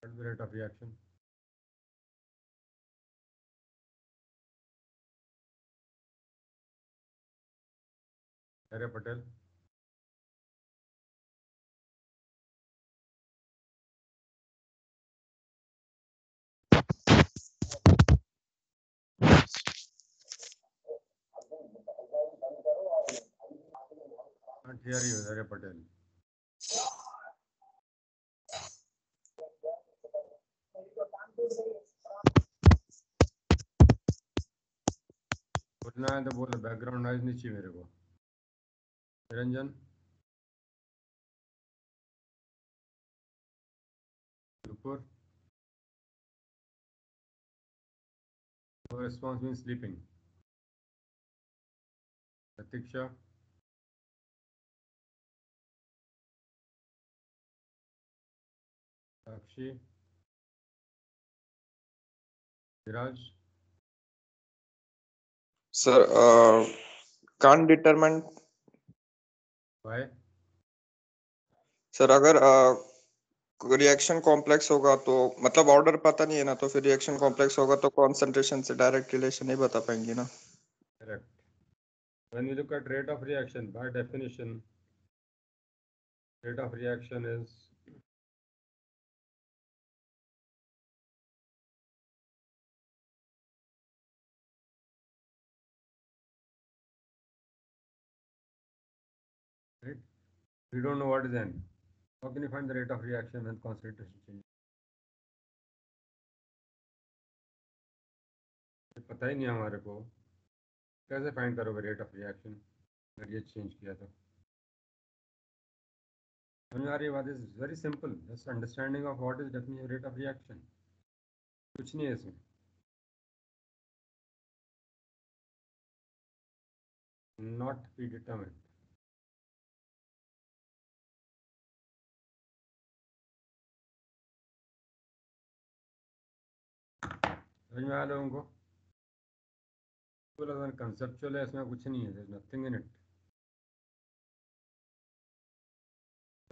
What is the rate of reaction? Arya Patel. Can't hear you, Arya Patel. बोलना है तो बोलो, background noise नहीं चाहिए मेरे को। Niranjan, Nupur, no response means sleeping. Pratiksha, Sakshi, Viraj. Sir, can't determine. Why? Sir अगर रिएक्शन कॉम्प्लेक्स होगा तो मतलब ऑर्डर पता नहीं है ना, तो फिर रिएक्शन कॉम्प्लेक्स होगा तो कॉन्सेंट्रेशन से डायरेक्ट रिलेशन नहीं बता पाएंगे ना। Correct. When we look at rate of reaction, by definition, rate of reaction is right. We don't know what is N. How can you find the rate of reaction when concentration changes? ये पता ही नहीं हमारे को, कैसे find करोगे rate of reaction अगर ये change किया तो? समझ आ रही है बात? Is very simple, just understanding of what is definition rate of reaction, कुछ नहीं है इसमें। Not be determined. समझ में आया लोगों को? कंसेप्चुअल है, इसमें कुछ नहीं है, there is nothing in it.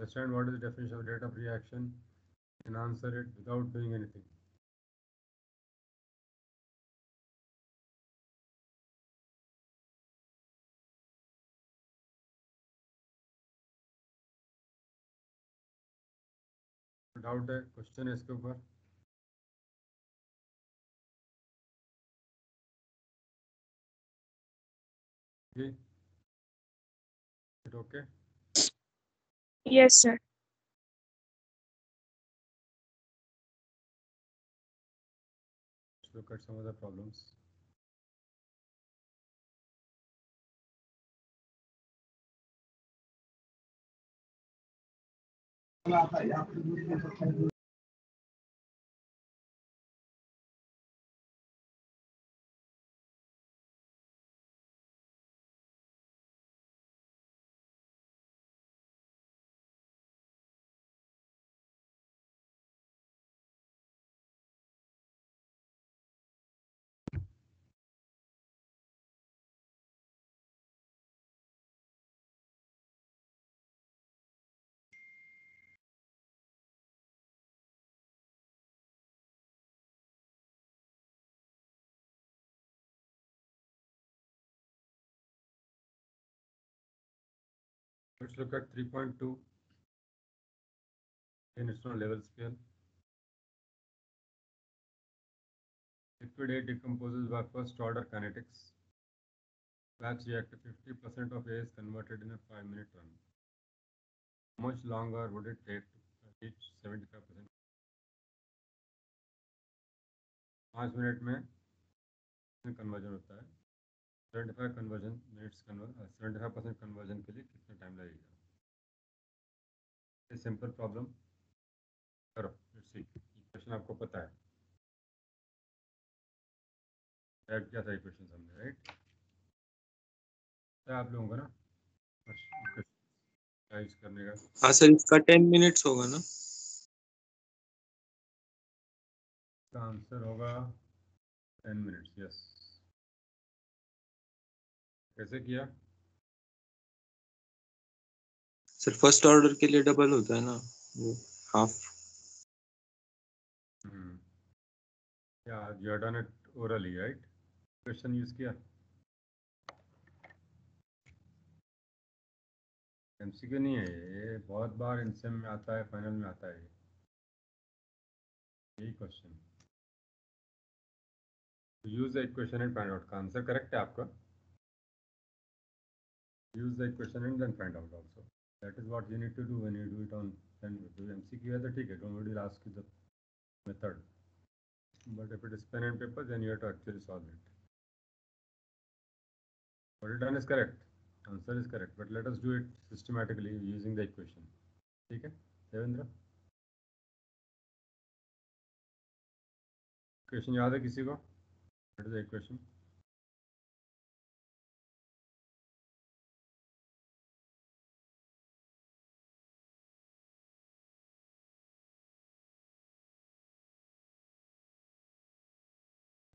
Understand what is the definition of rate of reaction and answer it without doing anything. Doubt है, क्वेश्चन है इसके ऊपर? जी, it okay? Yes, sir. Let's look at some other problems. Let's look at 3.2 Einstein level scale. Liquid A decomposes by first order kinetics. Batch reactor 50% of A is converted in a 5-minute run. How much longer would it take to reach 75%? 5 minute में conversion होता है। 75% conversion के लिए कितना time लगेगा? ये simple problem करो, let's see. Question आपको पता है, ऐड किया था इक्वेशन हमने, राइट? आप लोगों का ना करने का। हाँ सर, इसका 10 मिनट्स होगा ना? इसका आंसर होगा 10 मिनट्स, यस। कैसे किया? सर फर्स्ट ऑर्डर के लिए डबल होता है ना, वो half. Yeah, you have done it orally, right? Question use किया MCQ नहीं है ये बहुत बार इंसेम में आता है, फाइनल में आता है यही question. Use the equation and find out का आंसर करेक्ट है आपका. use the equation and then find out also. That is what you need to do when you do it on pen. If MCQ है तो ठीक है, nobody will ask you the method. But if it is pen and paper, then you have to actually solve it. What you done is correct. Answer is correct. But let us do it systematically using the equation. ठीक है, Devendra? Equation याद है किसी को? What is the equation?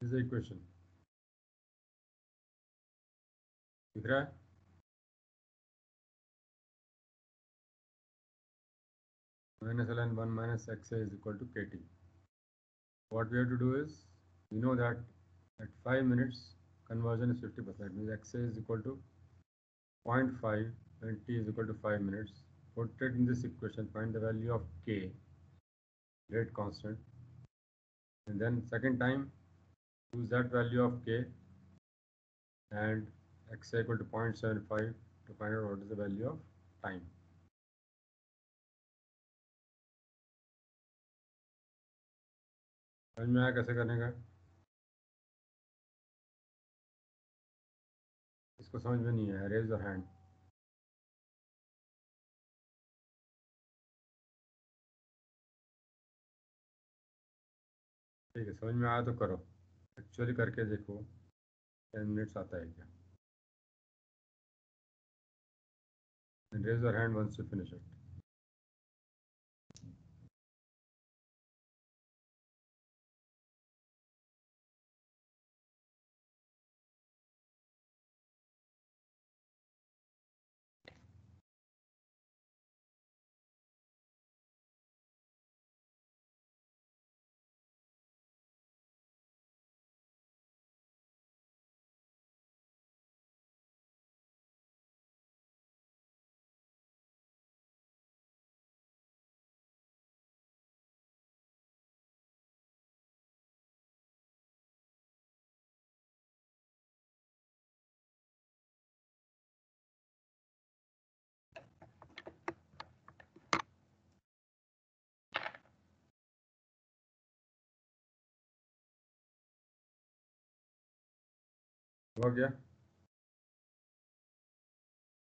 This is the equation. दिख रहा है? Minus ln 1 minus xa is equal to kt. What we have to do is, we know that at 5 minutes conversion is 50%, means xa is equal to 0.5 and t is equal to 5 minutes. Put it in this equation, find the value of k, rate constant, and then second time use that value of k and xa equal to 0.75 to find out what is the value of time. समझ में आया कैसे करने का? इसको समझ में नहीं है, रेज योर हैंड. ठीक है, समझ में आया तो करो, एक्चुअली करके देखो 10 मिनट्स आता है क्या. And raise your hand once you finish it. हो गया?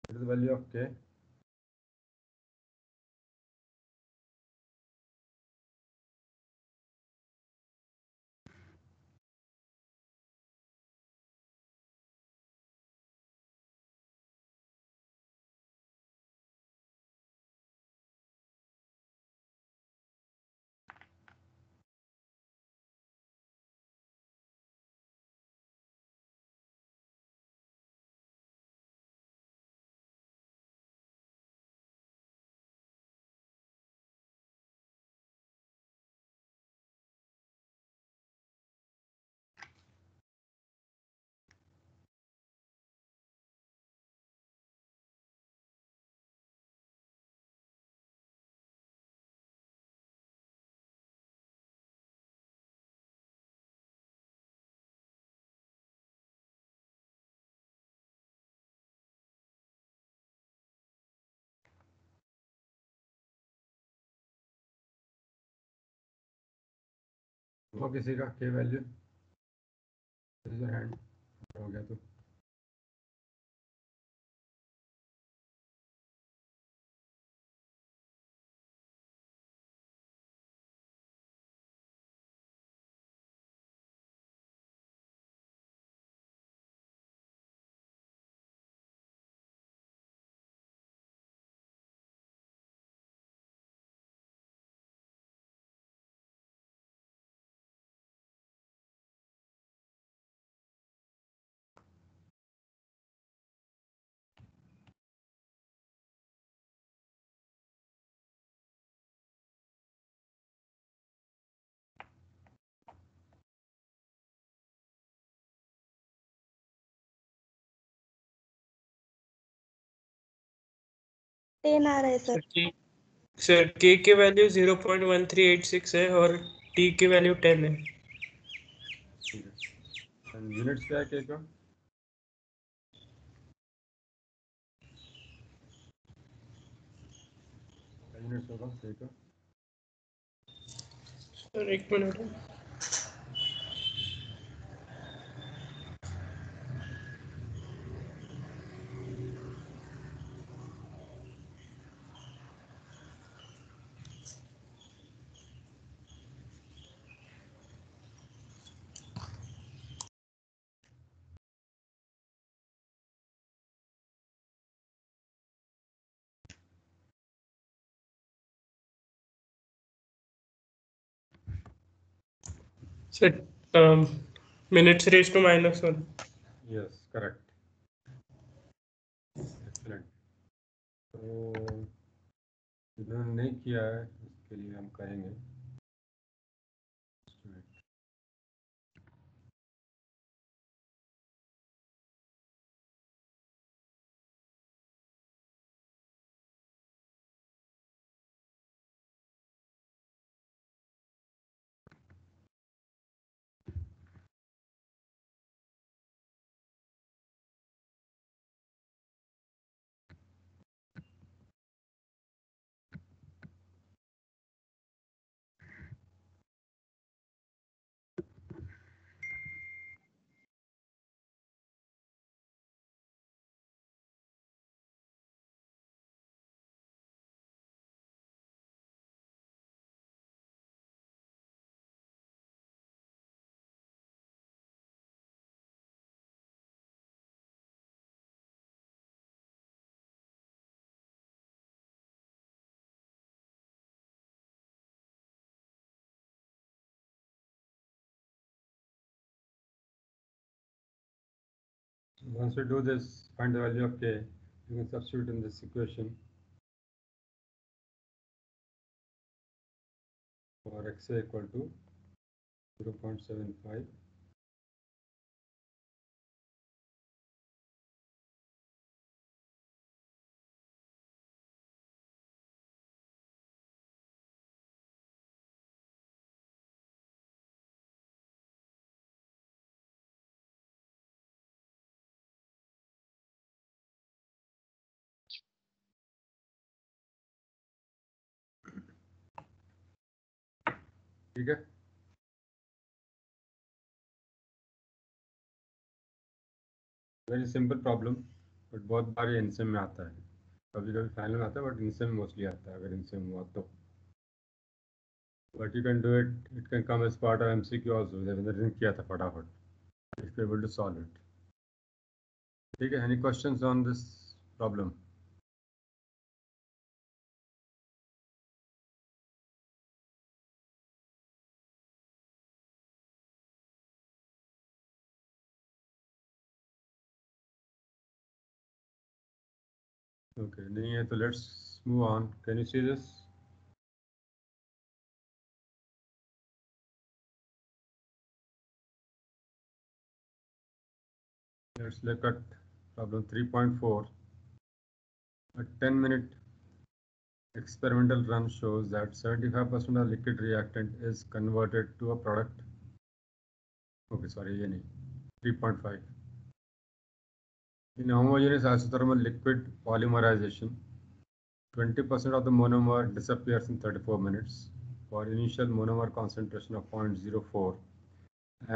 What is the value of k? वो किसी का k value? Raise your hand. हो गया तो 10 आ रहा है सर। सर के की वैल्यू 0.1386 है और टी की वैल्यू 10 है। ठीक है, यूनिट्स क्या है के का? यूनिट्स होगा के का? सर एक minute. Sir minutes raise to -1। Yes correct, excellent. तो जिन्होंने नहीं किया है उसके लिए हम करेंगे। Once we do this, find the value of k, you can substitute in this equation for xa equal to 0.75 ठीक है। वेरी सिंपल प्रॉब्लम, बट बहुत बार ये इनसे में आता है, कभी कभी फाइनल में आता है, बट इनसे में मोस्टली आता है अगर इनसे में हुआ तो। But you can do it, it can come as part of MCQ also. Devendra ने किया था फटाफट, if you able to solve it. ठीक है, any questions on this problem? Okay, नहीं है तो let's move on. Can you see this? Let's look at problem 3.4. A 10-minute experimental run shows that 75% of liquid reactant is converted to a product. Okay, sorry, ये नहीं, 3.5. In homogeneous isothermal liquid polymerization, 20% of the monomer disappears in 34 minutes for initial monomer concentration of 0.04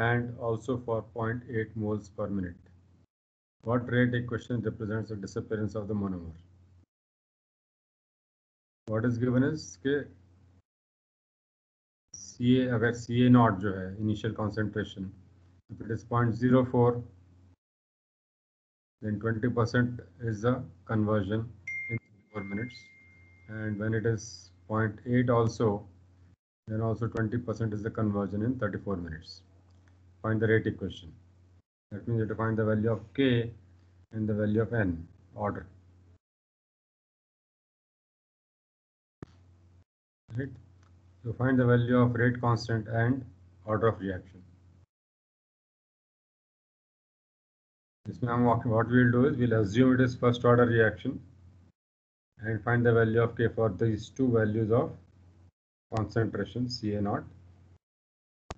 and also for 0.8 moles per minute. What rate equation represents the disappearance of the monomer? What is given is कि CA, अगर CA not जो है initial concentration, if it is 0.04, then 20% is the conversion in 4 minutes, and when it is 0.8 also, then also 20% is the conversion in 34 minutes. Find the rate equation. That means you have to find the value of K and the value of N order. Right? So find the value of rate constant and order of reaction. इसमें हम what we'll do is we'll assume it is first order reaction and find the value of K for these two values of concentration Ca0,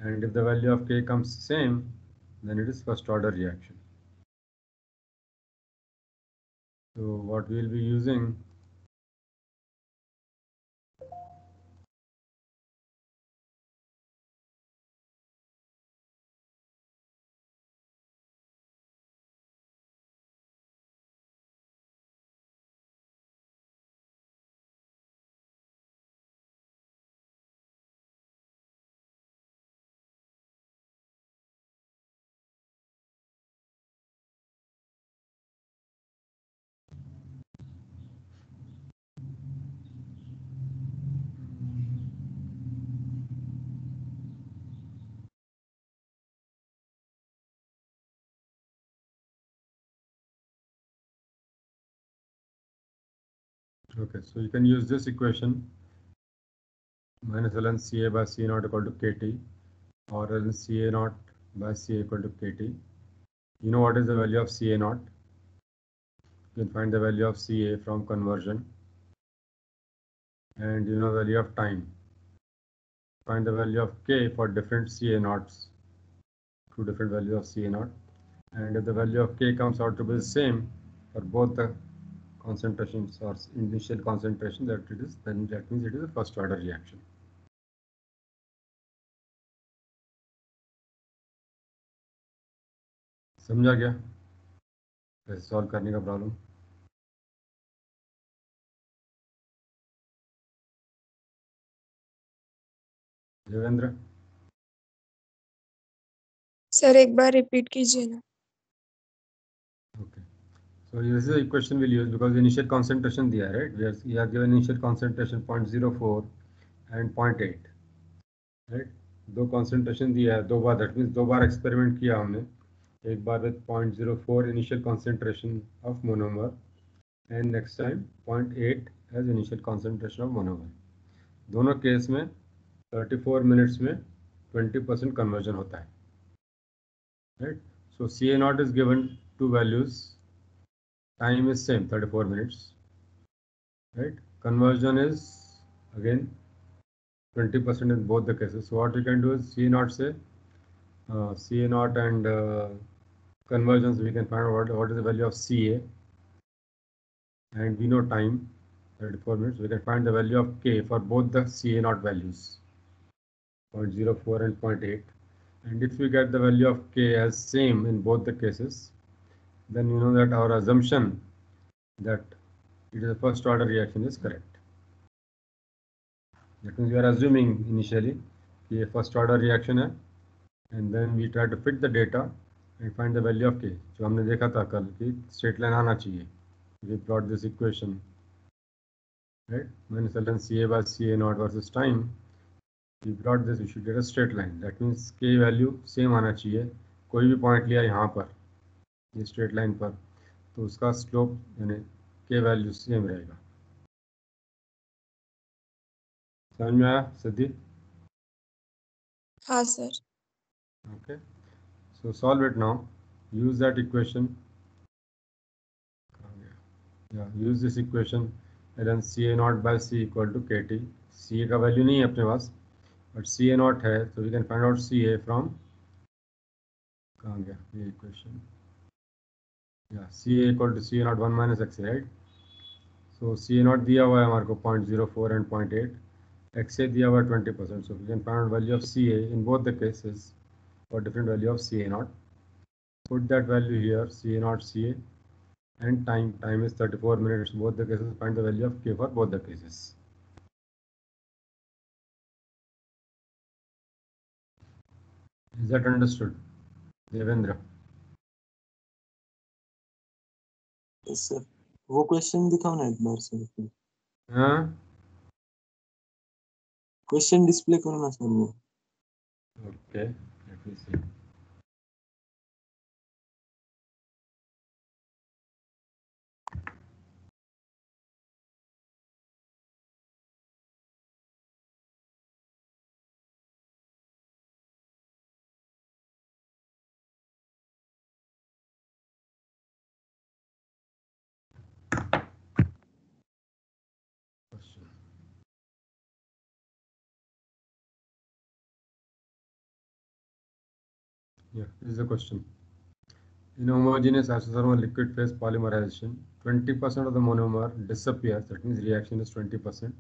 and if the value of K comes same, then it is first order reaction. So what we will be using okay, so you can use this equation minus ln Ca by C0 equal to Kt, or ln Ca0 by Ca equal to Kt. You know what is the value of Ca0? You can find the value of Ca from conversion, and you know the value of time. Find the value of K for different Ca0s, two different values of Ca0, and if the value of K comes out to be the same for both the concentrations or initial concentration, that it is, then that means it is a first order reaction. समझा क्या कैसे solve करने का problem? Devendra, sir एक बार repeat कीजिए ना. okay, so this is the equation we'll use because initial concentration दिया है, right? We are given initial concentration 0.04 and 0.8, right? दो concentration दिया है, दो बार, that means दो बार experiment किया हमने, एक बार with 0.04 initial concentration of monomer and next time 0.8 as initial concentration of monomer. दोनों केस में 34 मिनट्स में 20% conversion होता है, right? So Ca0 is given two values, time is same 34 minutes, right? Conversion is again 20% in both the cases. So what you can do is C0 say Ca0 and conversions, we can find out what is the value of Ca, and we know time 34 minutes. We can find the value of K for both the Ca0 values 0.04 and 0.8, and if we get the value of K as same in both the cases, then you know that our assumption that it is a first order reaction is correct. That means we are assuming initially कि ये first order reaction है, and then we try to fit the data and find the value of K, जो हमने देखा था कल कि straight line आना चाहिए. We plot this equation, right? Minus ln Ca by Ca0 versus time. We plot this, we should get a straight line. That means K value same आना चाहिए. कोई भी point लिया यहाँ पर ये straight line पर, तो उसका slope यानी K value same रहेगा. समझ में आया सिद्धि? हाँ sir. Okay, so solve it now. Use that equation. Yeah, use this equation. Ln Ca0 by C equal to Kt. Ca का वैल्यू नहीं है अपने पास, but Ca0 है, so we can find out Ca from, कहाँ गया ये equation? Yeah, Ca equal to Ca0 1 minus x, right? So Ca0 दिया हुआ है हमारे को 0.04 and 0.8, xa दिया हुआ है 20%, so we can find out value of Ca in both the cases for different value of Ca0. Put that value here, Ca0 Ca, and time is 34 minutes both the cases. Find the value of K for both the cases. Is that understood, Devendra? Yes, sir. वो question दिखाओ ना एक बार sir. हाँ, question display करो ना sir वो. okay, let me see. question. Yeah, this is the question. In homogeneous isothermal liquid phase polymerization, 20% of the monomer disappears. That means reaction is 20%,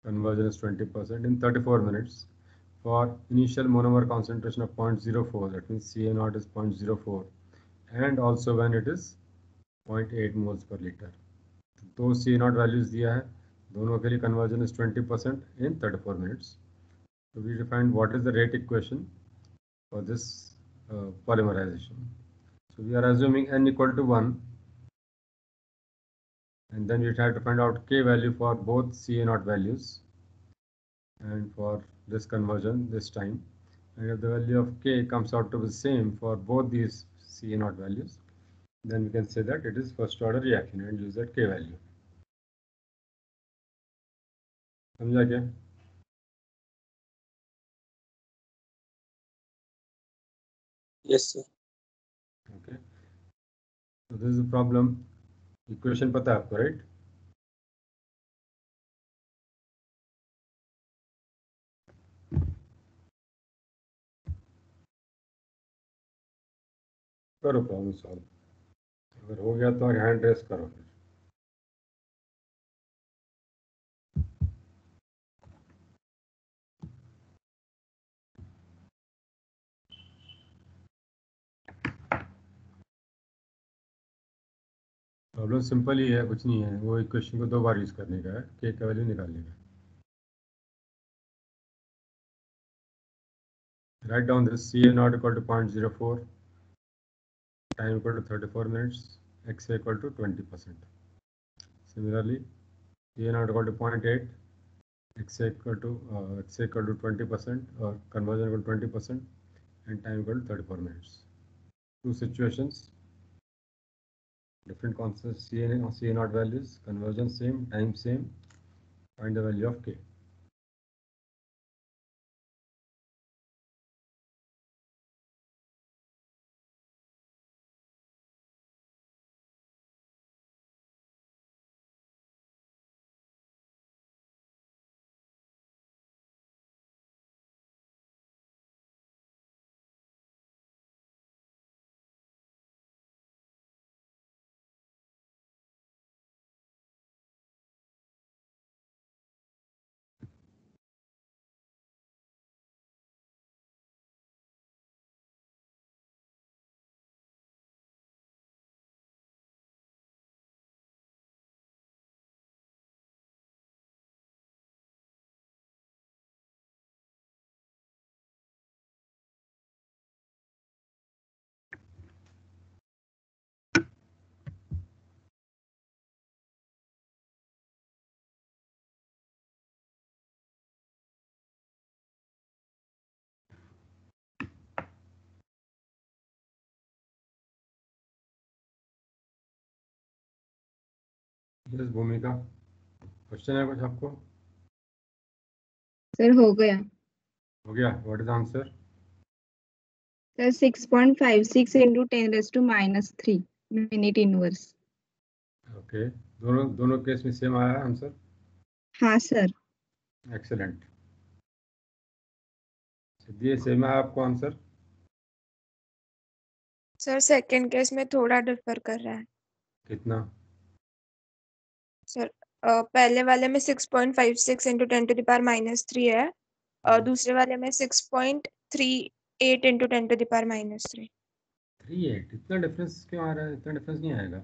conversion is 20% in 34 minutes. For initial monomer concentration of 0.04, that means Ca0 is 0.04, and also when it is 0.8 moles per liter. दो C0 values दिया है, दोनों के लिए conversion is 20% in 34 minutes. So we defined what is the rate equation for this polymerization. So we are assuming n equal to 1, and then we try to find out K value for both Ca0 values and for this conversion this time. And if the value of K comes out to be the same for both these Ca0 values, then we can say that it is first order reaction and use that K value. समझा क्या? Yes, sir. Okay. So this is the problem. Equation पता है आपको, right? करो problem solve. अगर हो गया तो हैंड रेस करो. प्रॉब्लम सिंपल ही है, कुछ नहीं है. वो इक्वेशन को 2 बार यूज करने का है, K का वैल्यू निकालने का. Write down this Ca0 equal to 0.04, time equal to 34 minutes, Xa equal to 20%. Similarly, Ca0 equal to 0.8, Xa equal to 20%, or conversion equal to 20%, and time equal to 34 minutes. Two situations, different constants, Ca0 values, conversion same, time same, find the value of K. Yes, भूमिका, question है कुछ आपको? Sir हो गया. हो गया. What is the answer? Sir 6.56 into 10 raised to -3 minute inverse. Okay. दोनों case में सेम आया आंसर. हाँ सर. एक्सेलेंट. सिद्धि सेम आया आपको आंसर? सर सेकंड केस में थोड़ा डिफर कर रहा है. कितना? सर पहले वाले में 6.56 into 10 to the power -3 है, और दूसरे वाले में 6.38 into 10 to the power -3. 38. इतना डिफरेंस क्यों आ रहा है? इतना डिफरेंस नहीं आएगा.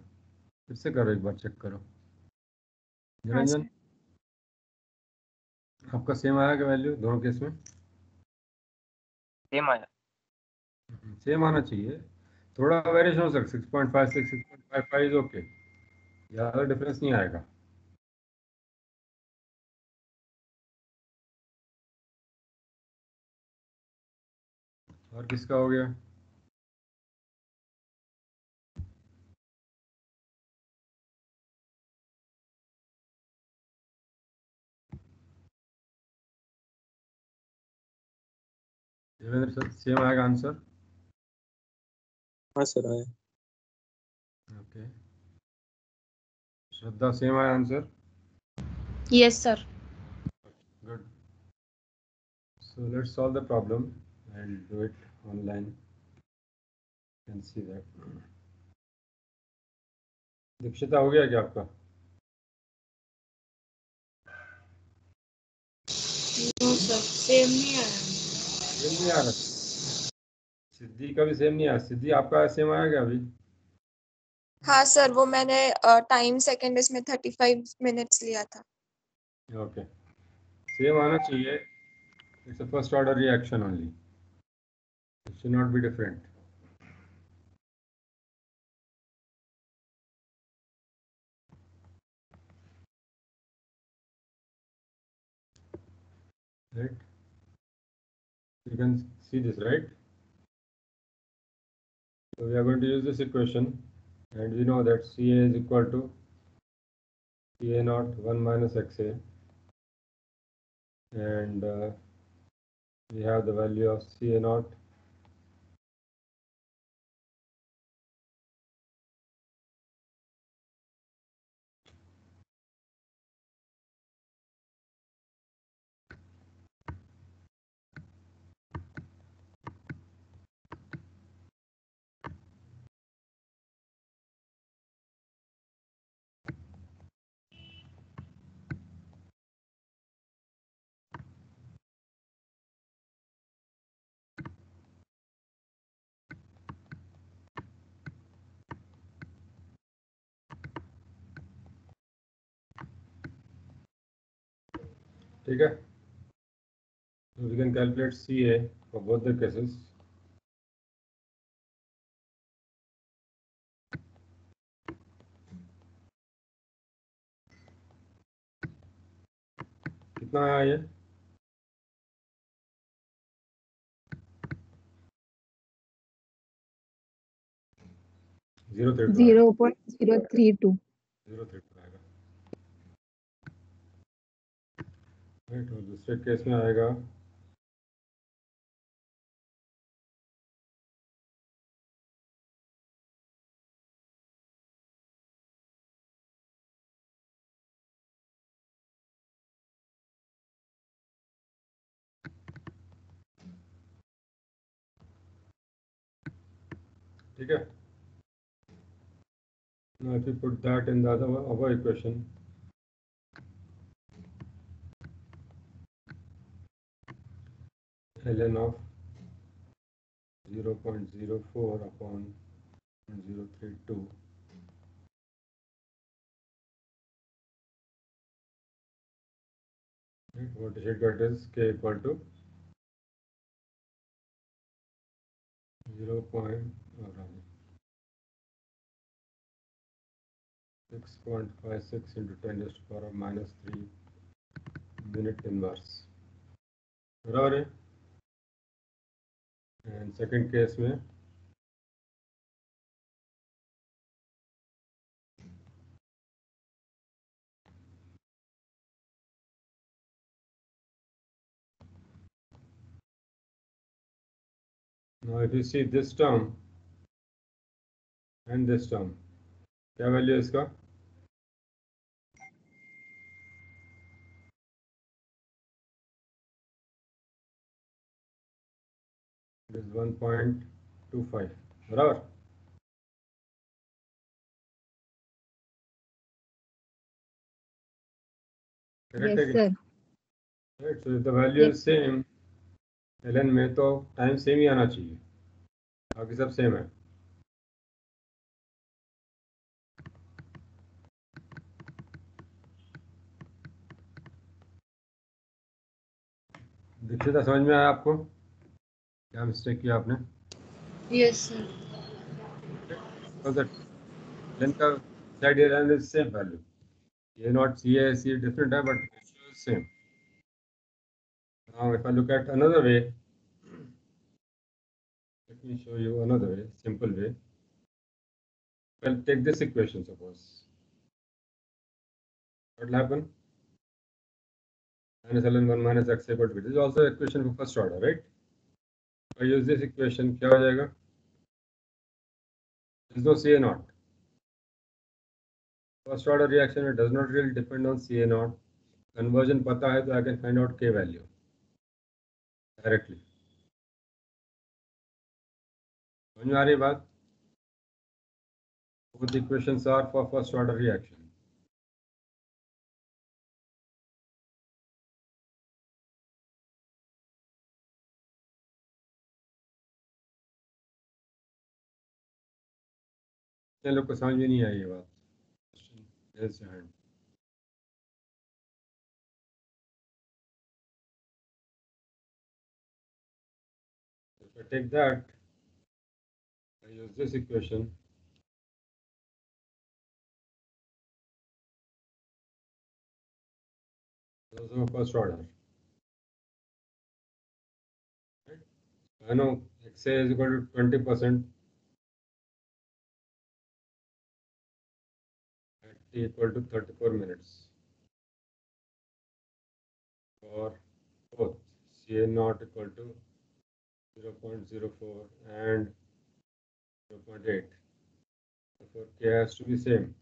फिर से करो, एक बार चेक करो. हाँ निरंजन, सर. आपका सेम आया क्या वैल्यू दोनों केस में? सेम आया. सेम आना चाहिए. थोड़ा वेरिएशन हो सकता है. 6.56, 6.55 इज ओके. ज़्यादा डिफरेंस नहीं आएगा. और किसका हो गया? देवेंद्र सर, सेम आएगा आंसर? हाँ सर आया. ओके. श्रद्धा, सेम आया answer? Yes, sir. Good. So let's solve the problem. I'll do it online. You can see that. दीक्षिता हो गया क्या आपका? नो सर, सेम नहीं आया। सेम नहीं आ रहा। सिद्धि का भी सेम नहीं आया। सिद्धि आपका सेम आया क्या अभी? हाँ सर, वो मैंने टाइम सेकंड इसमें 35 मिनट्स लिया था। ओके, सेम आना चाहिए. It's a first order reaction only. It should not be different. Right? You can see this, right? So we are going to use this equation, and we know that CA is equal to CA naught 1 minus XA, and we have the value of CA naught ठीक है. So we can calculate CA for both the cases. कितना आया ये? 0.32 0.032. 0.32 आएगा. Right. और दूसरे case में आएगा ठीक है. Now if you put that in the other equation, ln of 0.04 upon 0.032, right, what you should get is K equal to 6.56 into 10 raised to the power of minus 3 minute inverse. बराबर है. And second case में now if you see this term and this term, क्या value है इसका? It is 1.25. बराबर. Correct Yes, है. sir. Right, so if the value Yes. is same ln में, तो टाइम सेम ही आना चाहिए. बाकी सब सेम है. दीक्षिता समझ में आया आपको? क्या मिस्टेक किया आपने? Yes sir. Because the ln का side ln is same value. A not CA C different है, but ratio is same. Now if I look at another way, let me show you another way, simple way. Well, take this equation, suppose. What will happen? Minus ln 1 minus x equal to b. This is also equation for first order, right? If I use this equation, क्या हो जाएगा? There is no CA naught. First order reaction, it does not really depend on CA naught. Conversion पता है तो I can find out के value directly. समझ में आ रही बात? Both equations are for first order reaction. चलो को समझ में नहीं आई ये बात। Raise your hand. If I take that, I use this equation. Also first order. Right? I know XA is equal to 20% at t equal to 34 minutes. For both CA naught equal to 0.04 and 0.8. Therefore, K has to be same.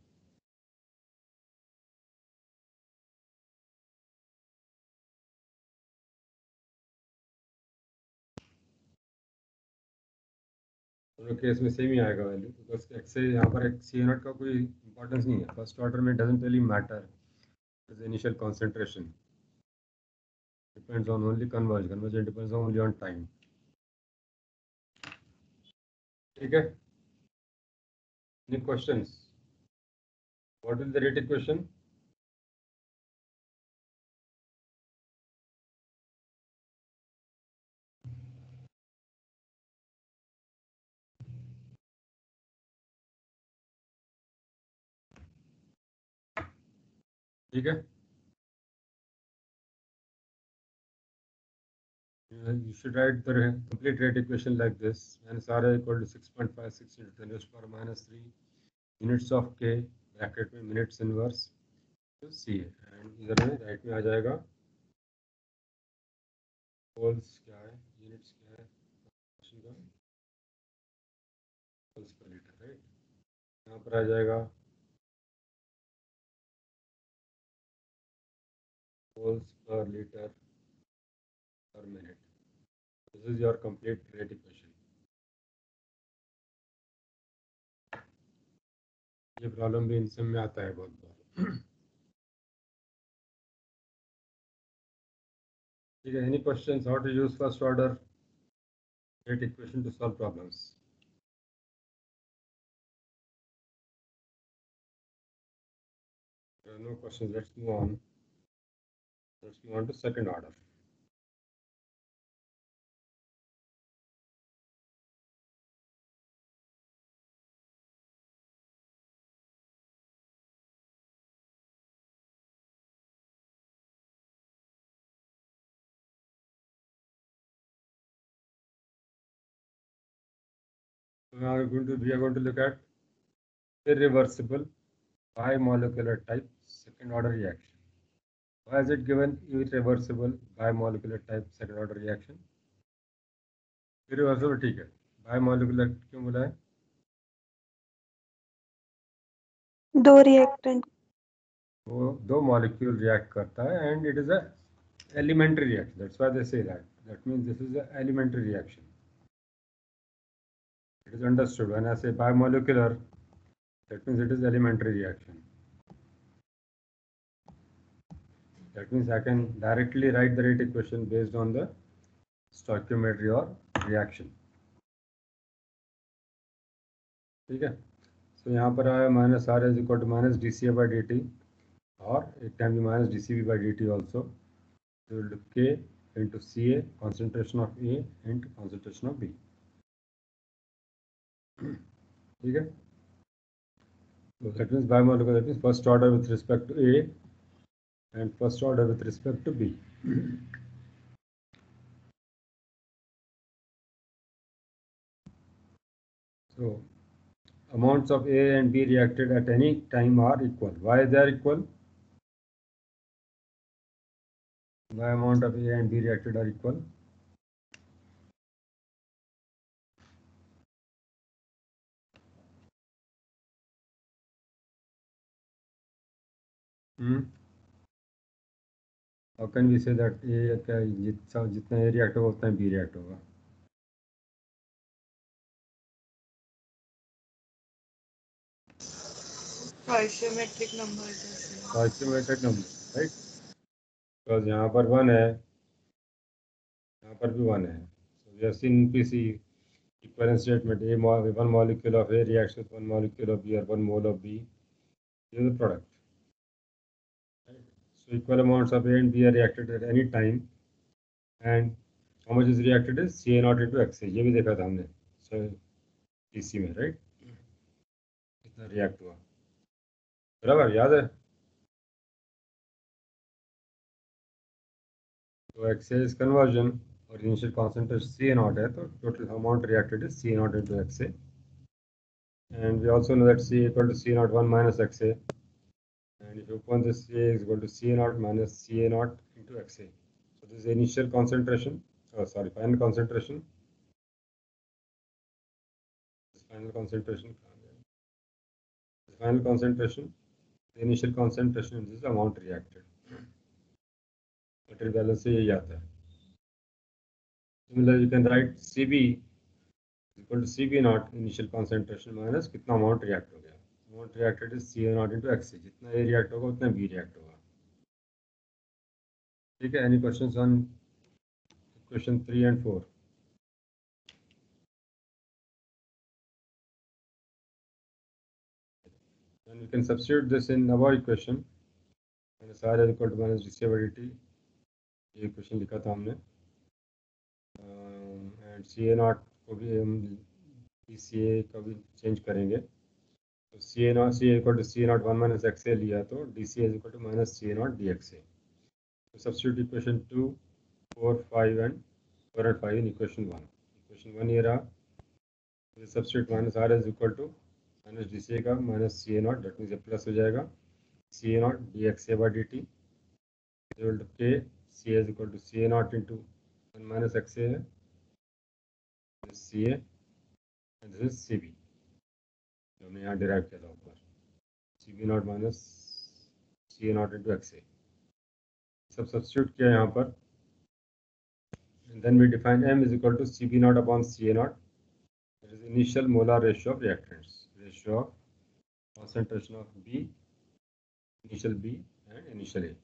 दोनों case में same ही आएगा value, because x से यहाँ पर एक सी not का कोई importance नहीं है। फर्स्ट ऑर्डर में doesn't really matter is initial concentration, depends on only conversion depends only on time. ठीक है, any questions? What is the rate equation? ठीक है, you should write the complete rate equation like this: minus R equal to 6.56 into 10 raised to power minus 3 units of K bracket में minutes inverse to C, and इधर में right में आ जाएगा holes क्या है, units क्या है, होल्स पर लीटर। राइट, यहाँ पर आ जाएगा होल्स पर litre per minute. This is your complete rate equation. ये प्रॉब्लम भी इन सब में आता है बहुत बार। ठीक है, any questions how to use first order rate equation to solve problems? No questions. Let's move on. Let's move on to second order. So now we are going to look at irreversible bimolecular type second order reaction. Why is it given irreversible bimolecular type second order reaction? Irreversible ठीक है, bimolecular क्यों बोला है? दो reactant, वो दो molecule react करता है and it is a elementary reaction. That's why they say that. That means this is an elementary reaction. It is understood. When I say bimolecular, that means it is elementary reaction. That means I can directly write the rate equation based on the stoichiometry or reaction. ठीक है, so यहाँ पर आया minus R is equal to minus D C A by D T, और it can be minus D C B by D T also. K into CA, concentration of A and concentration of B. ठीक है, so that means bimolecular, that means first order with respect to A and first order with respect to B. So amounts of A and B reacted at any time are equal. Why they are equal? Why amount of A and B reacted are equal? How can we say that A का जितना A react होगा उतना B react होगा? Stoichiometric number जैसे Stoichiometric number, right? Because यहाँ पर 1 है, यहाँ पर भी 1 है. So we have seen PC equivalent statement one molecule of A reacts with 1 molecule of B or 1 mole of B. This is the product. Right? So equal amounts of A and B are reacted at any time, and how much is reacted is CA naught into XA. ये भी देखा था हमने. So PC में, right? कितना react हुआ? बराबर याद है? तो XA is conversion और initial concentration CA naught है, तो total amount reacted is CA naught into XA. And we also know that CA equal to CA naught 1 minus XA. And if you open this, CA is equal to CA naught minus CA naught into XA. So this is initial concentration, final concentration. This final concentration, the initial concentration, and this is amount reacted. Material balance से यही आता है. Similarly, you can write CB is equal to CB naught initial concentration minus कितना amount react हो गया. Amount reacted is CA naught into XA. जितना A react होगा उतना B react होगा. ठीक है? Any questions on question 3 and 4? And you can substitute this in above equation. And SR is equal to minus dCA by dt. ये equation लिखा था हमने. एंड CA naught को भी हम dCA का भी चेंज करेंगे. तो CA naught CA equal to CA naught 1 minus XA लिया तो dCA is equal to minus CA naught dXA. So substitute equation 2, 4, 5 and 5 in equation 1. Equation 1 ये रहा. Substitute minus R is equal to minus dCA का minus CA naught, that means ये plus हो जाएगा. CA naught dXA by dt equal to K. CA is equal to CA naught into 1 minus XA है. This is CA and this is CB. जो हमने यहाँ derive किया था ऊपर. CB naught minus CA naught into XA. सब substitute किया यहाँ पर. And then we define M is equal to CB naught upon CA naught. That is initial molar ratio of reactants. Ratio of concentration of B, initial B and initial A.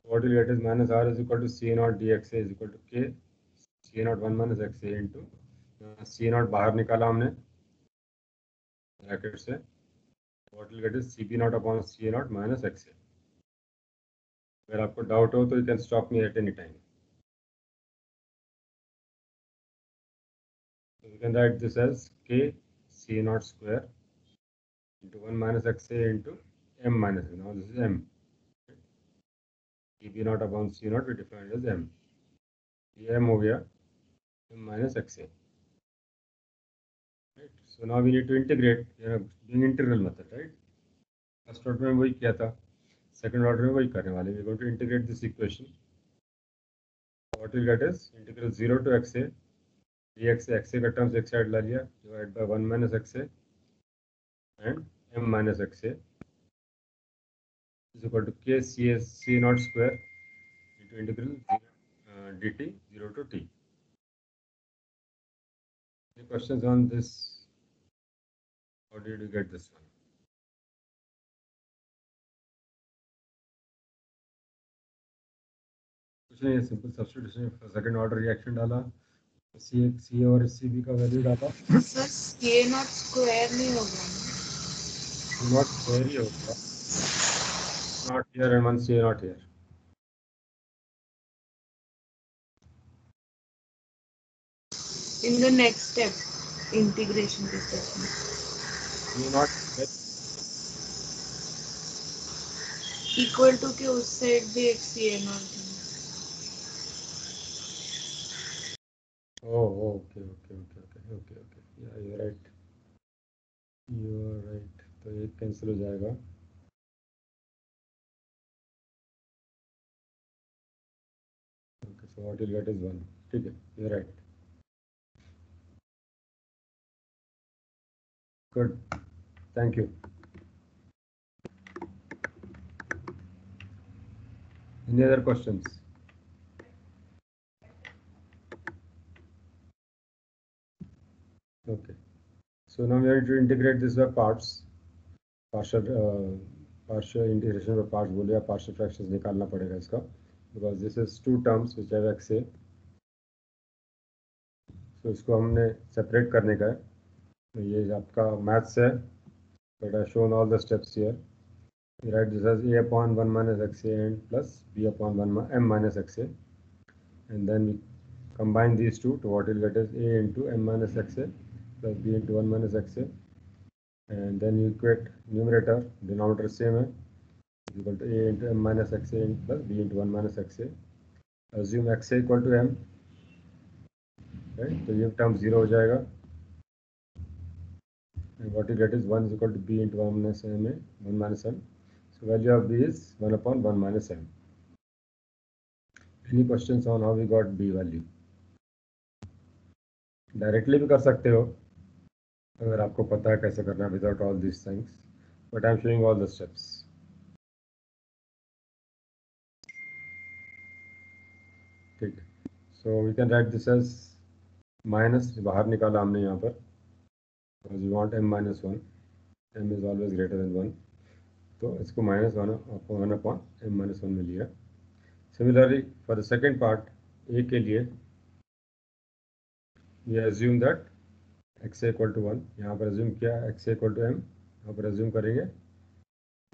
What we'll get is minus R is equal to CA naught dXA is equal to K. CA naught 1 minus XA into CA naught बाहर निकाला हमने bracket से. What we'll get is CB naught upon CA naught minus XA. अगर आपको doubt हो तो you can stop me at any time. So we can write this as K CA naught square into 1 minus XA into M minus A. Now this is M. CB naught upon CA naught we defined as M. ये M हो गया M minus XA. Right. So now we need to integrate. Doing integral method, right? First order में वही किया था. Second order में वही करने वाले. We're going to integrate this equation. What we'll get is integral 0 to XA. dXA XA का terms एक side ला लिया. Divided by 1 minus XA and M minus XA is equal to K C naught square into integral dt 0 to t. Any questions on this? How did you get this one? कुछ नहीं, simple substitution. Second order reaction डाला, सी और CB का value डाला. Sir CA naught square नहीं होगा not square ही होगा. Not here and 1 CA not here. in the next step integration के step में ये नॉट equal to के उस साइड भी एक CA naught है. Oh, okay. Yeah, you're right. तो ये कैंसिल हो जाएगा. Okay, so what you'll get is 1. ठीक है, you're right. Good. Thank you. Any other questions? Okay. So now we are going to integrate this by parts. Partial integration by parts बोले या partial fractions निकालना पड़ेगा इसका, because this is two terms which have x a. So इसको हमने separate करने का है. तो ये आपका maths है. But I have shown all the steps here. You write this as a upon 1 minus xa and plus b upon 1 m minus xa, and then we combine these two to what you'll get is a into m minus xa plus b into 1 minus xa, and then you equate numerator, denominator same है, is equal to a into m minus xa plus b into 1 minus xa. Assume xa equal to m, right? तो ये term 0 हो जाएगा, and what you get is 1 is equal to b into 1 minus m, 1 minus m. So value of b is 1 upon 1 minus m. Any questions on how we got b value? Directly भी कर सकते हो अगर आपको पता है कैसे करना है without all this things, but I am showing all the steps. ठीक है, so we can write this as minus, बाहर निकाला हमने यहाँ पर, because we want m minus 1, m is always greater than 1, तो इसको माइनस 1 अपॉन m माइनस 1 में लिया. Similarly for the second part a के लिए we assume that x equal to 1, यहाँ पर एज्यूम किया x इक्वल टू m, यहाँ पर एज्यूम करेंगे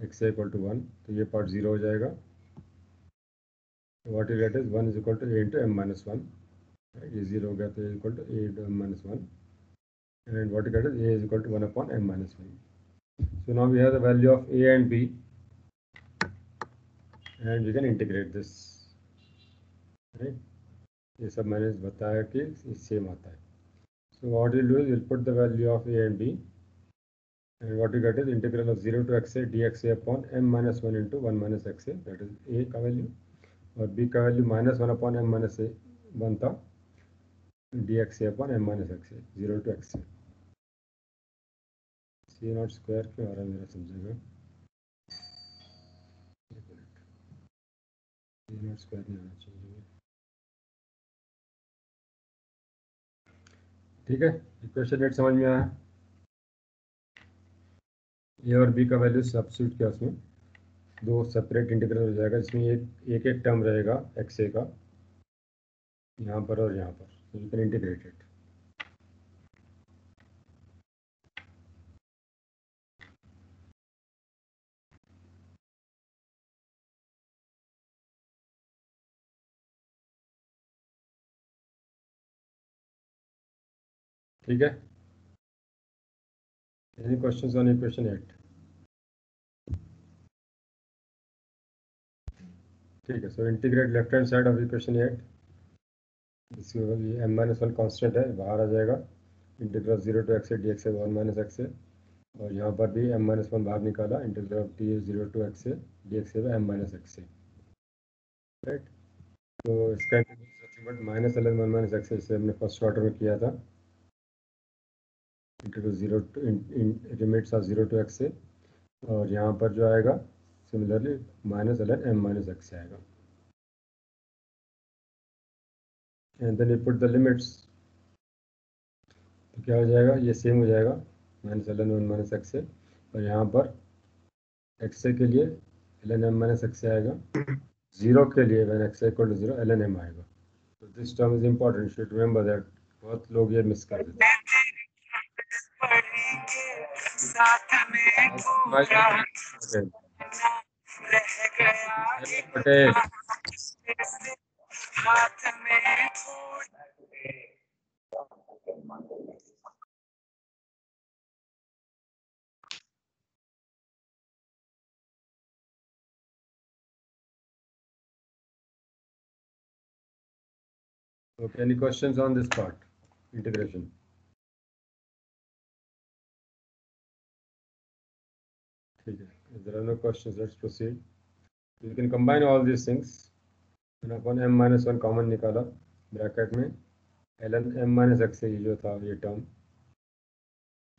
x इक्वल टू 1, तो ये पार्ट 0 हो जाएगा. What you get is 1 is equal to a into m minus 1. ये 0 हो गया तो a is equal to a into m minus 1. And what you get is a is equal to 1 upon m minus 1. So now we have the value of a and b, and we can integrate this. Right? ये सब मैंने बताया कि same आता है. So what we'll do is we'll put the value of a and b, and what you get is integral of 0 to xa dxa upon m minus 1 into 1 minus xa. That is a का value, और b का value minus 1 upon m minus 1 था dxa upon m minus xa, 0 to xa. C naught square क्यों आ रहा है मेरा समझेगा, सी नॉट स्क्वायर नहीं आना चाहिए. ठीक है, इक्वेशन 8 समझ में आया. ए और बी का वैल्यू सब्स्टिट्यूट किया, उसमें दो सेपरेट इंटीग्रल हो जाएगा, इसमें एक एक टर्म रहेगा एक्स ए का यहाँ पर और यहाँ पर, so you can integrate it. ठीक है, एनी क्वेश्चंस ऑन इक्वेशन 8? ठीक है, so integrate left hand side of equation 8. इसमें एम माइनस 1 कॉन्स्टेंट है, बाहर आ जाएगा. Integral 0 to x d x 1 minus x, और यहाँ पर भी m माइनस 1 बाहर निकाला. Integral of t 0 to x d x m minus x. Right, तो इसका but minus l n 1 minus x जैसे हमने फर्स्ट ऑर्डर में किया था. Integral 0 to limits of 0 to x, और यहाँ पर जो आएगा similarly minus l n m minus x आएगा. And then you put the limits, तो क्या हो जाएगा, ये सेम हो जाएगा minus l n 1 minus x, और यहाँ पर एक्स के लिए l n m minus x आएगा. 0 के लिए when x equal to 0 ln m आएगा. तो this term is important, you should remember that. बहुत लोग ये मिस कर देते हैं. Patel, okay, any questions on this part, integration? ठीक है, if there are no questions, let's proceed. You can combine all these things. and upon m minus 1 common निकाला, bracket में ln m minus x से ये जो था ये टर्म,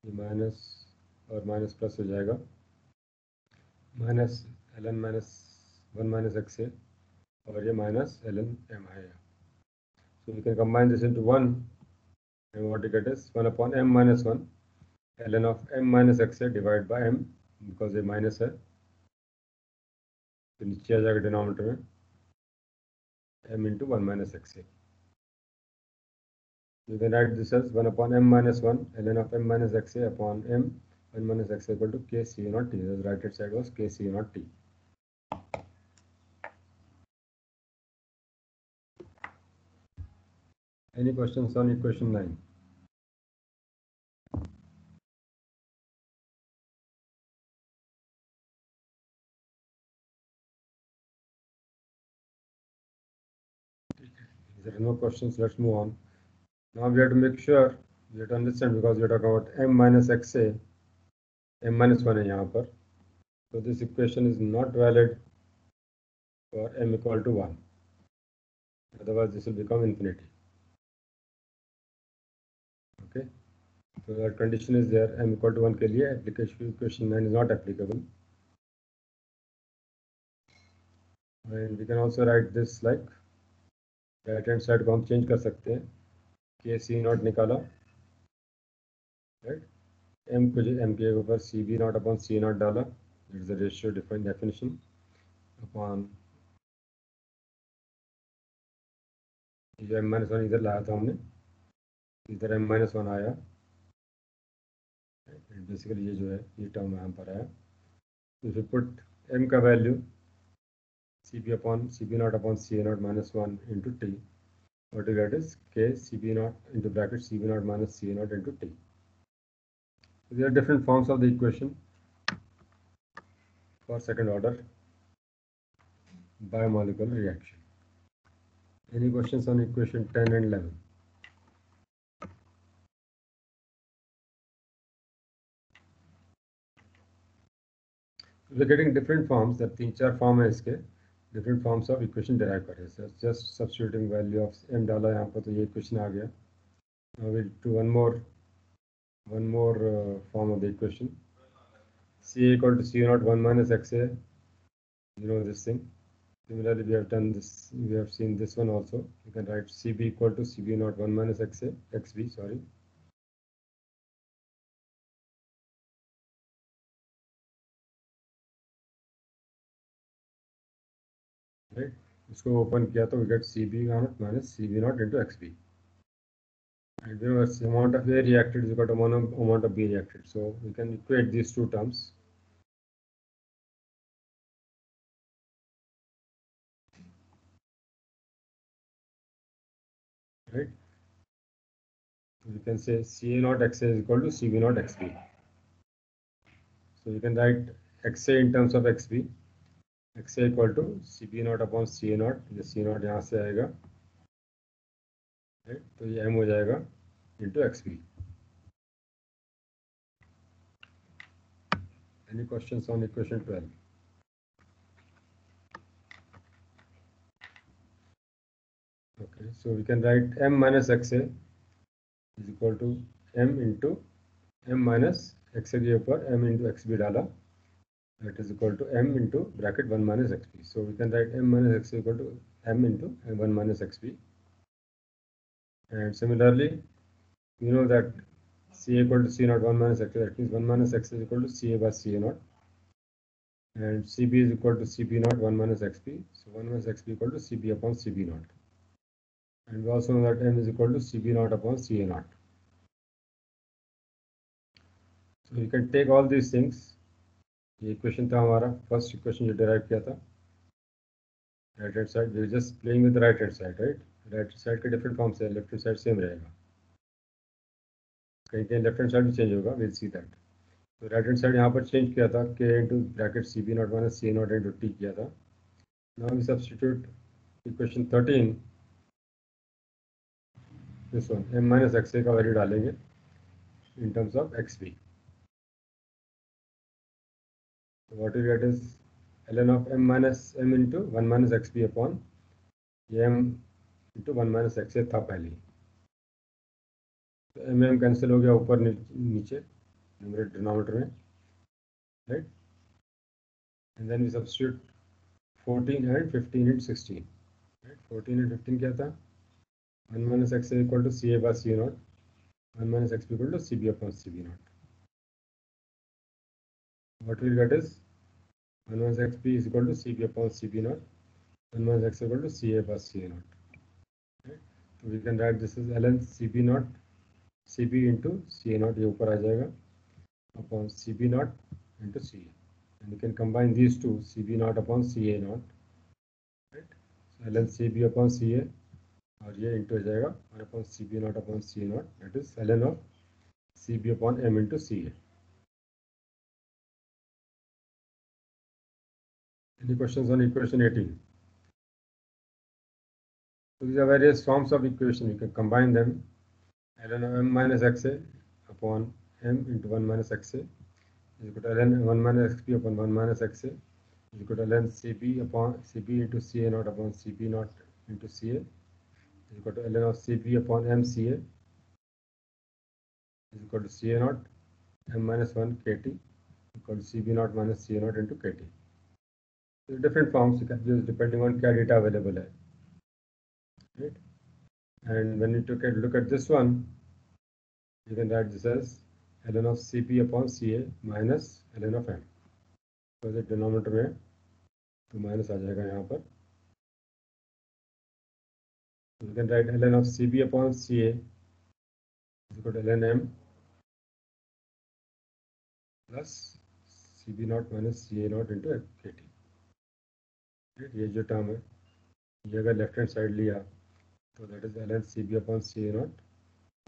ये माइनस और माइनस प्लस हो जाएगा, minus ln minus 1 minus x से, और ये माइनस ln m आएगा. So we can combine this into 1, and what you get is 1 upon m minus 1 ln of m minus x divided by m, because ये minus है तो नीचे आ जाएगा denominator में m into 1 minus x. You can write this as 1 upon m minus 1 ln of m minus x upon m 1 minus x equal to k c naught t. The right hand side was k c naught t. Any questions on equation 9? If there are no questions, let's move on. Now we have to make sure, we have to understand, because we are talking about m minus x a, m minus 1 है यहाँ पर, so this equation is not valid for m equal to 1, otherwise this will become infinity. Okay, so that condition is there, m equal to 1 के लिए application equation 9 is not applicable. And we can also write this like, right hand side को हम change कर सकते हैं, K C naught निकाला, right, M को M के ऊपर C B naught upon C naught डाला, it is the ratio defined definition upon ये एम माइनस 1 इधर लाया था हमने, इधर एम माइनस 1 आया, बेसिकली ये जो है ये टर्म यहाँ पर आया. इफ यू पुट एम का value C B naught upon C naught minus 1 into t, what you get is k cb naught into bracket cb naught minus c naught into t. There are different forms of the equation for second order biomolecular reaction. Any questions on equation 10 and 11? We are getting different forms, that 3-4 form है इसके, different forms of equation derive कर रहे हैं. Just substituting value of m डाला यहाँ पर तो ये equation आ गया. Now we'll do one more form of the equation. C equal to C naught 1 minus XA, you know this thing. Similarly, we have done this, we have seen this one also. You can write CB equal to CB naught 1 minus XA, XB, sorry. Right? इसको open किया तो we get CB naught minus CB naught into XB. And we know the amount of A reacted is equal to amount of B reacted. So we can equate these two terms. Right? We can say CA naught XA is equal to CB naught XB. So you can write XA in terms of XB. XA equal to CB naught upon CA naught. ये C naught यहाँ से आएगा. Right? तो ये M हो जाएगा into XB. Any questions on equation 12? Okay, so we can write m minus xa is equal to m into m minus xa के ऊपर m into xb डाला, that is equal to m into bracket 1 minus xb. So we can write m minus xa equal to m into 1 minus xb. And similarly, you know that ca equal to c naught 1 minus xa, that means 1 minus xa is equal to ca by ca naught. And cb is equal to cb naught 1 minus xb. So 1 minus xb equal to cb upon cb naught. And we also know that m is equal to cb naught upon ca naught. So you can take all these things. ये equation था हमारा first equation जो derive किया था, right hand side, we just playing with right hand side, right. Right side के different forms है, left hand side same रहेगा, कहीं कहीं लेफ्ट हैंड साइड भी चेंज होगा, विल सी दैट. तो राइट हैंड साइड यहाँ पर चेंज किया था, के into bracket C B naught minus C naught into t किया था. Now we substitute equation 13, this one, m minus x का वैल्यू डालेंगे in terms of x B. What you get is ln of m minus m into 1 minus xb upon m into 1 minus xa था पहले. तो m cancel हो गया ऊपर नीचे denominator में, right. And then we substitute 14 and 15 and 16. Right? 14 and 15 क्या था? 1 minus x is equal to CA by C naught. 1 minus x equal to CB upon CB naught. What we'll get is 1 minus xb is equal to CB upon CB naught. 1 minus x equal to CA by CA naught. Right? So we can write this as ln CB naught CB into CA naught, ये ऊपर आ जाएगा, upon CB naught into CA. And you can combine these two, CB naught upon CA naught. Right? So ln CB upon CA और ये into आ जाएगा और upon CB naught upon CA naught, that is ln of CB upon M into CA. Any questions on equation 18? So these are various forms of equation. You can combine them. ln of M minus XA upon M into 1 minus XA is equal to ln 1 minus XB upon 1 minus XA is equal to ln CB upon CB into CA naught upon CB naught into CA is equal to ln of CB upon MCA is equal to CA naught M minus 1 KT equal to CB naught minus CA naught into KT. So different forms you can use depending on क्या data available है. Right? And when you look at this one, you can write this as ln of CB upon CA minus ln of M. So the denominator में तो minus आ जाएगा यहाँ पर. You can write ln of CB upon CA is equal to ln M plus CB naught minus CA naught into KT. Right? ये जो term है ये अगर लेफ्ट हैंड साइड लिया तो that is ln CB upon CA naught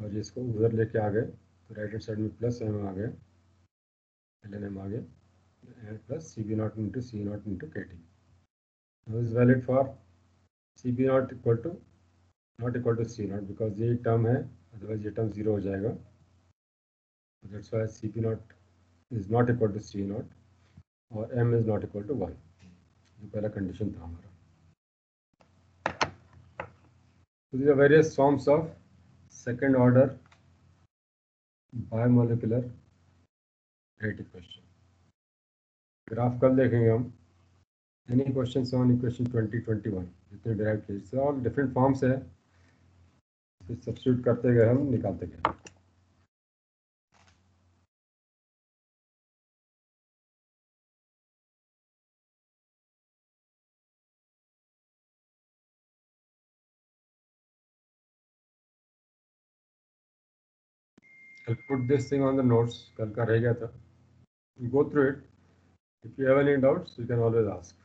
और इसको उधर लेके आ गए तो राइट हैंड साइड में प्लस M आ गया, ln M आ गया and plus CB naught into C naught into KT. Now this is valid for CB naught equal to not equal to C naught because ये term है, otherwise ये term 0 हो जाएगा. That's why CB naught is not equal to C naught और M is not equal to 1. ये पहला condition था हमारा. So these are various forms of second order bimolecular rate equation. Graph कल देखेंगे हम. Any questions on equation 2021? जितने derived cases all different forms है, फिर सब्स्टिट्यूट करते गए हम निकालते गए. I'll put this thing on the notes. कल का रह गया था. You go through it. If you have any doubts, you can always ask.